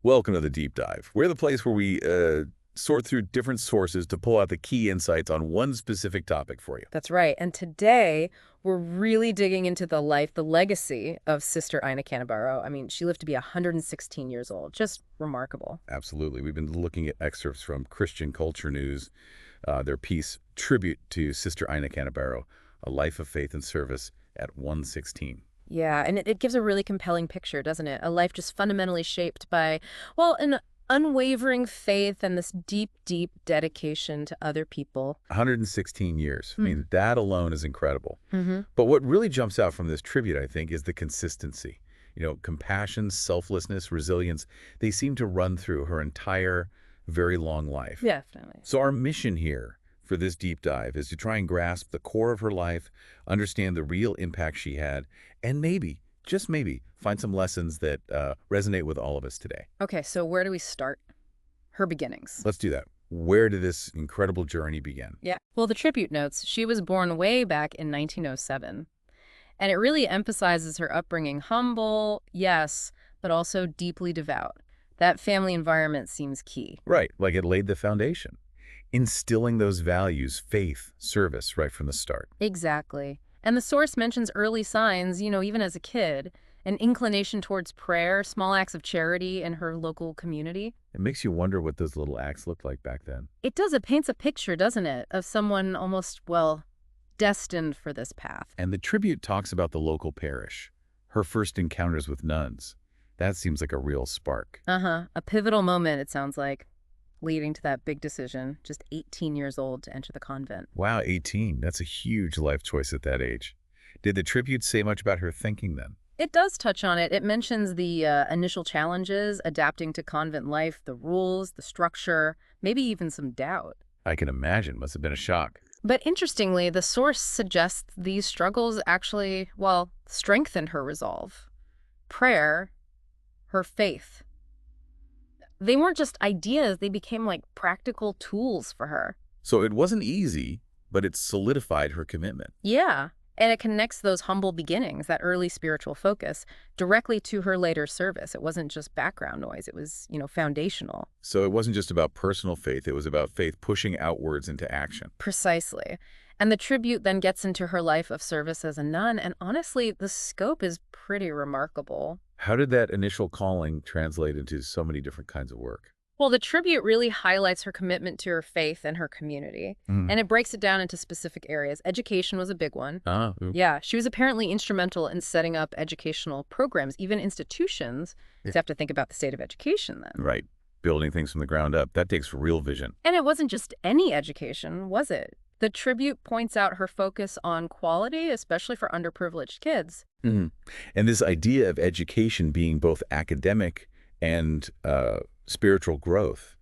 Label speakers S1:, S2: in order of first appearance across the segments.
S1: Welcome to the Deep Dive. We're the place where we sort through different sources to pull out the key insights on one specific topic for you.
S2: That's right. And today, we're really digging into the life, the legacy of Sister Inah Canabarro. I mean, she lived to be 116 years old. Just remarkable.
S1: Absolutely. We've been looking at excerpts from Christian Culture News, their piece, Tribute to Sister Inah Canabarro, A Life of Faith and Service at 116.
S2: Yeah, and it gives a really compelling picture, doesn't it? A life just fundamentally shaped by, well, an unwavering faith and this deep, deep dedication to other people.
S1: 116 years. I mean, that alone is incredible.
S2: Mm-hmm.
S1: But what really jumps out from this tribute, I think, is the consistency. Compassion, selflessness, resilience, they seem to run through her entire, very long life.
S2: Definitely.
S1: So our mission here for this deep dive is to try and grasp the core of her life, understand the real impact she had, and maybe, just maybe, find some lessons that resonate with all of us today.
S2: Okay, so where do we start? Her beginnings.
S1: Let's do that. Where did this incredible journey begin?
S2: Yeah. Well, the tribute notes, she was born way back in 1907. And it really emphasizes her upbringing humble, yes, but also deeply devout. That family environment seems key.
S1: Right, like it laid the foundation, instilling those values, faith, service, right from the start.
S2: Exactly. And the source mentions early signs, even as a kid, an inclination towards prayer, small acts of charity in her local community.
S1: It makes you wonder what those little acts looked like back then.
S2: It does, it paints a picture, doesn't it, of someone almost, well, destined for this path.
S1: And the tribute talks about the local parish, her first encounters with nuns. That seems like a real spark.
S2: Uh-huh. A pivotal moment, it sounds like, leading to that big decision, just 18 years old to enter the convent.
S1: Wow, 18. That's a huge life choice at that age. Did the tribute say much about her thinking then?
S2: It does touch on it. It mentions the initial challenges, adapting to convent life, the rules, the structure, maybe even some doubt.
S1: I can imagine. Must have been a shock.
S2: But interestingly, the source suggests these struggles actually, well, strengthened her resolve. Prayer, her faith. They weren't just ideas, they became like practical tools for her.
S1: So it wasn't easy, but it solidified her commitment.
S2: Yeah. And it connects those humble beginnings, that early spiritual focus, directly to her later service. It wasn't just background noise. It was, foundational.
S1: So it wasn't just about personal faith. It was about faith pushing outwards into action.
S2: Precisely. And the tribute then gets into her life of service as a nun. And honestly, the scope is pretty remarkable.
S1: How did that initial calling translate into so many different kinds of work?
S2: Well, the tribute really highlights her commitment to her faith and her community. And it breaks it down into specific areas. Education was a big one. Yeah, she was apparently instrumental in setting up educational programs, even institutions. You have to think about the state of education then.
S1: Right. Building things from the ground up. That takes real vision.
S2: And it wasn't just any education, was it? The tribute points out her focus on quality, especially for underprivileged kids.
S1: And this idea of education being both academic and spiritual growth,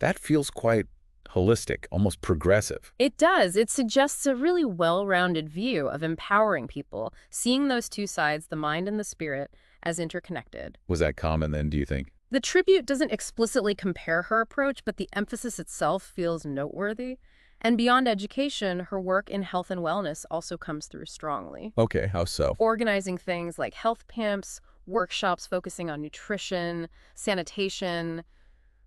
S1: that feels quite holistic, almost progressive.
S2: It does. It suggests a really well-rounded view of empowering people, seeing those two sides, the mind and the spirit, as interconnected.
S1: Was that common then, do you think?
S2: The tribute doesn't explicitly compare her approach, but the emphasis itself feels noteworthy. And beyond education, her work in health and wellness also comes through strongly.
S1: Okay, how so?
S2: Organizing things like health camps, workshops focusing on nutrition, sanitation,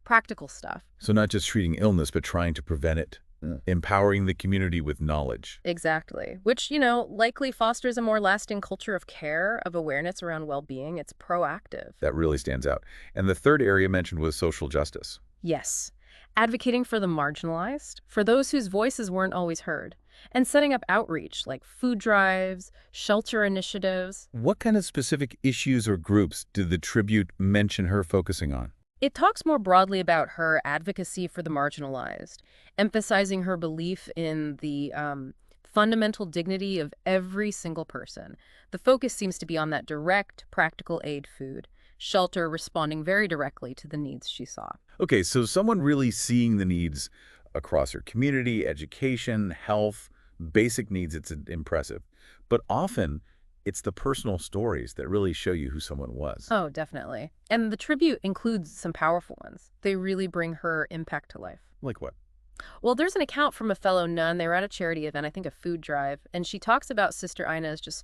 S2: practical stuff.
S1: So not just treating illness, but trying to prevent it. Empowering the community with knowledge.
S2: Exactly. Which, likely fosters a more lasting culture of care, of awareness around well-being. It's proactive.
S1: That really stands out. And the third area mentioned was social justice.
S2: Yes. Advocating for the marginalized, for those whose voices weren't always heard, and setting up outreach like food drives, shelter initiatives.
S1: What kind of specific issues or groups did the tribute mention her focusing on?
S2: It talks more broadly about her advocacy for the marginalized, emphasizing her belief in the fundamental dignity of every single person. The focus seems to be on that direct, practical aid: food, shelter, responding very directly to the needs she saw.
S1: Okay, so someone really seeing the needs across her community, education, health, basic needs, it's impressive. But often, it's the personal stories that really show you who someone was.
S2: Oh, definitely. And the tribute includes some powerful ones. They really bring her impact to life.
S1: Like what?
S2: Well, there's an account from a fellow nun. They were at a charity event, I think a food drive, and she talks about Sister Inah as just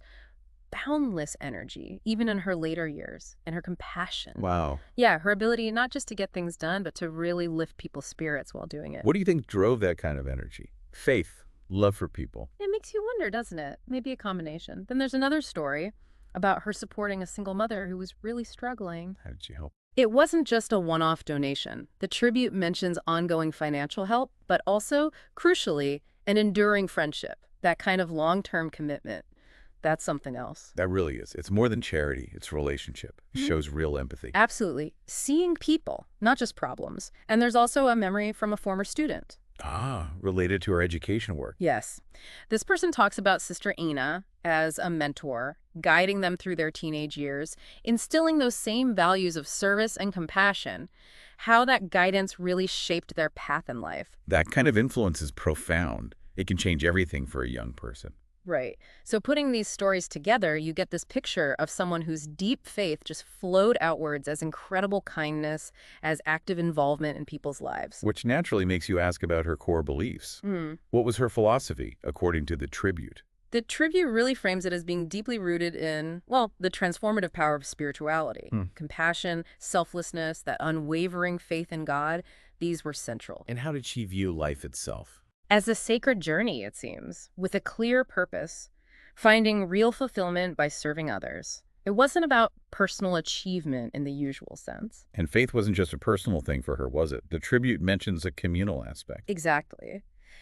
S2: boundless energy, even in her later years, and her compassion.
S1: Wow.
S2: Yeah, her ability not just to get things done, but to really lift people's spirits while doing it.
S1: What do you think drove that kind of energy? Faith, love for people.
S2: It makes you wonder, doesn't it? Maybe a combination. Then there's another story about her supporting a single mother who was really struggling.
S1: How did she help?
S2: It wasn't just a one-off donation. The tribute mentions ongoing financial help, but also, crucially, an enduring friendship, that kind of long-term commitment. That's something else.
S1: That really is. It's more than charity. It's relationship. It
S2: Mhm.
S1: shows real empathy.
S2: Absolutely. Seeing people, not just problems. And there's also a memory from a former student.
S1: Ah, related to her education work.
S2: Yes. This person talks about Sister Inah as a mentor, guiding them through their teenage years, instilling those same values of service and compassion, how that guidance really shaped their path in life.
S1: That kind of influence is profound. It can change everything for a young person.
S2: Right. So putting these stories together, you get this picture of someone whose deep faith just flowed outwards as incredible kindness, as active involvement in people's lives.
S1: Which naturally makes you ask about her core beliefs.
S2: Hmm.
S1: What was her philosophy, according to the tribute?
S2: The tribute really frames it as being deeply rooted in, well, the transformative power of spirituality. Compassion, selflessness, that unwavering faith in God, these were central.
S1: And how did she view life itself?
S2: As a sacred journey, it seems, with a clear purpose, finding real fulfillment by serving others. It wasn't about personal achievement in the usual sense.
S1: And faith wasn't just a personal thing for her, was it? The tribute mentions a communal aspect.
S2: Exactly.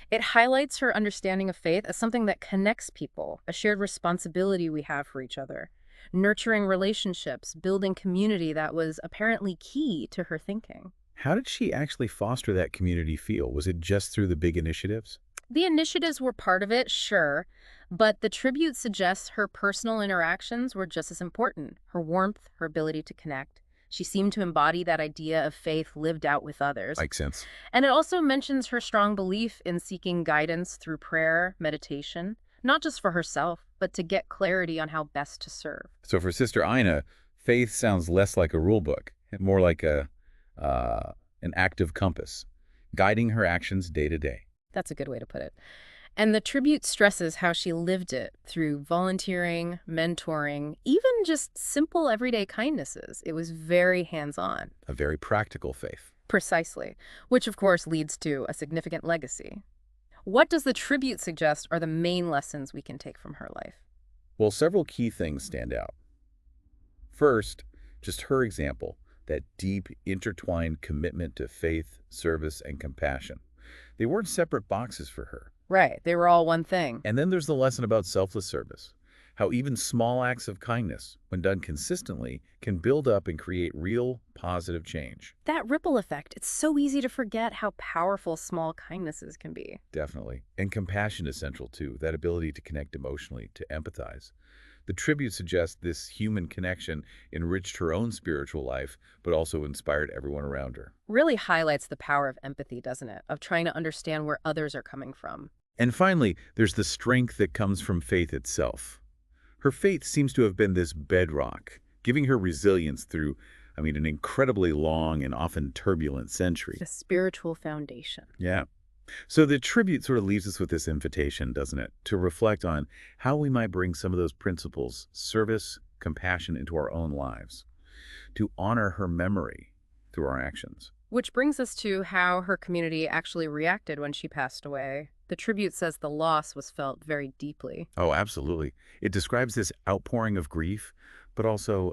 S2: It highlights her understanding of faith as something that connects people, a shared responsibility we have for each other, nurturing relationships, building community that was apparently key to her thinking.
S1: How did she actually foster that community feel? Was it just through the big initiatives?
S2: The initiatives were part of it, sure, but the tribute suggests her personal interactions were just as important. Her warmth, her ability to connect. She seemed to embody that idea of faith lived out with others.
S1: Makes sense.
S2: And it also mentions her strong belief in seeking guidance through prayer, meditation, not just for herself, but to get clarity on how best to serve.
S1: So for Sister Inah, faith sounds less like a rule book, and more like an active compass, guiding her actions day to day.
S2: That's a good way to put it. And the tribute stresses how she lived it through volunteering, mentoring, even just simple everyday kindnesses. It was very hands-on.
S1: A very practical faith.
S2: Precisely, which of course leads to a significant legacy. What does the tribute suggest are the main lessons we can take from her life?
S1: Well, several key things stand out. First, just her example, that deep, intertwined commitment to faith, service, and compassion. They weren't separate boxes for her.
S2: Right, they were all one thing.
S1: And then there's the lesson about selfless service, how even small acts of kindness, when done consistently, can build up and create real, positive change.
S2: That ripple effect, it's so easy to forget how powerful small kindnesses can be.
S1: Definitely. And compassion is central too, that ability to connect emotionally, to empathize. The tribute suggests this human connection enriched her own spiritual life, but also inspired everyone around her.
S2: Really highlights the power of empathy, doesn't it? Of trying to understand where others are coming from.
S1: And finally, there's the strength that comes from faith itself. Her faith seems to have been this bedrock, giving her resilience through, an incredibly long and often turbulent century.
S2: The spiritual foundation.
S1: Yeah. So the tribute sort of leaves us with this invitation, doesn't it, to reflect on how we might bring some of those principles, service, compassion, into our own lives, to honor her memory through our actions.
S2: Which brings us to how her community actually reacted when she passed away. The tribute says the loss was felt very deeply.
S1: Oh, absolutely. It describes this outpouring of grief, but also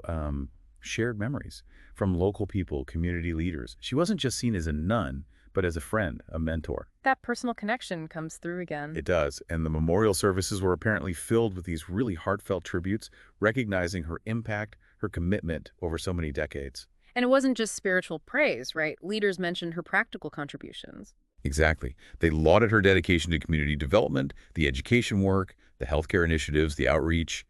S1: shared memories from local people, community leaders. She wasn't just seen as a nun, but as a friend, a mentor.
S2: That personal connection comes through again.
S1: It does. And the memorial services were apparently filled with these really heartfelt tributes, recognizing her impact, her commitment over so many decades.
S2: And it wasn't just spiritual praise, right? Leaders mentioned her practical contributions.
S1: Exactly. They lauded her dedication to community development, the education work, the healthcare initiatives, the outreach.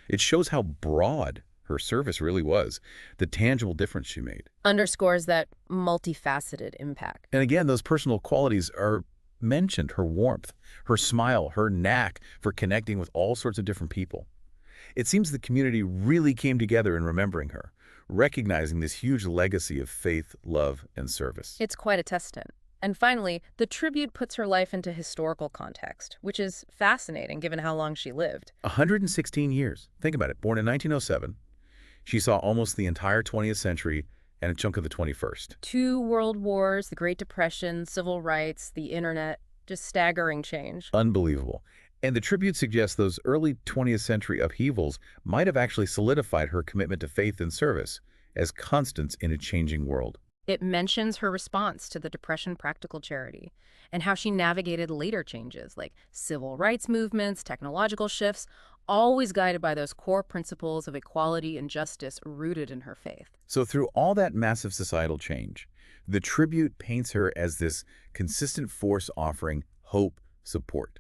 S1: It shows how broad her service really was, the tangible difference she made.
S2: Underscores that multifaceted impact.
S1: And again, those personal qualities are mentioned, her warmth, her smile, her knack for connecting with all sorts of different people. It seems the community really came together in remembering her, recognizing this huge legacy of faith, love, and service.
S2: It's quite a testament. And finally, the tribute puts her life into historical context, which is fascinating given how long she lived.
S1: 116 years. Think about it. Born in 1907, she saw almost the entire 20th century and a chunk of the 21st.
S2: Two world wars, the Great Depression, civil rights, the internet, just staggering change.
S1: Unbelievable. And the tribute suggests those early 20th century upheavals might have actually solidified her commitment to faith and service as constants in a changing world.
S2: It mentions her response to the Depression practical charity and how she navigated later changes like civil rights movements, technological shifts, always guided by those core principles of equality and justice rooted in her faith.
S1: So through all that massive societal change, the tribute paints her as this consistent force offering hope, support.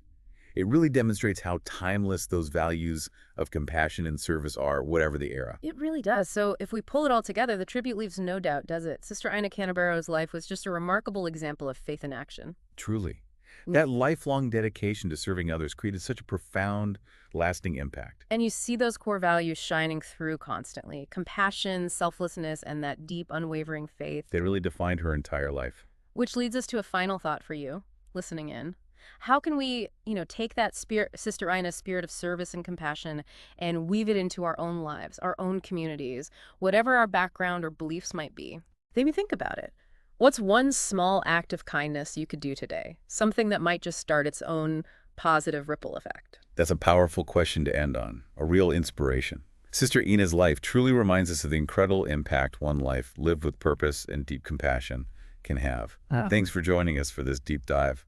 S1: It really demonstrates how timeless those values of compassion and service are, whatever the era.
S2: It really does. So if we pull it all together, the tribute leaves no doubt, does it? Sister Inah Canabarro's life was just a remarkable example of faith in action.
S1: Truly.
S2: Mm.
S1: That lifelong dedication to serving others created such a profound, lasting impact.
S2: And you see those core values shining through constantly. Compassion, selflessness, and that deep, unwavering faith.
S1: They really defined her entire life.
S2: Which leads us to a final thought for you, listening in. How can we, take that spirit, Sister Inah's spirit of service and compassion and weave it into our own lives, our own communities, whatever our background or beliefs might be? Maybe think about it. What's one small act of kindness you could do today? Something that might just start its own positive ripple effect.
S1: That's a powerful question to end on, a real inspiration. Sister Inah's life truly reminds us of the incredible impact one life lived with purpose and deep compassion can have.
S2: Oh.
S1: Thanks for joining us for this deep dive.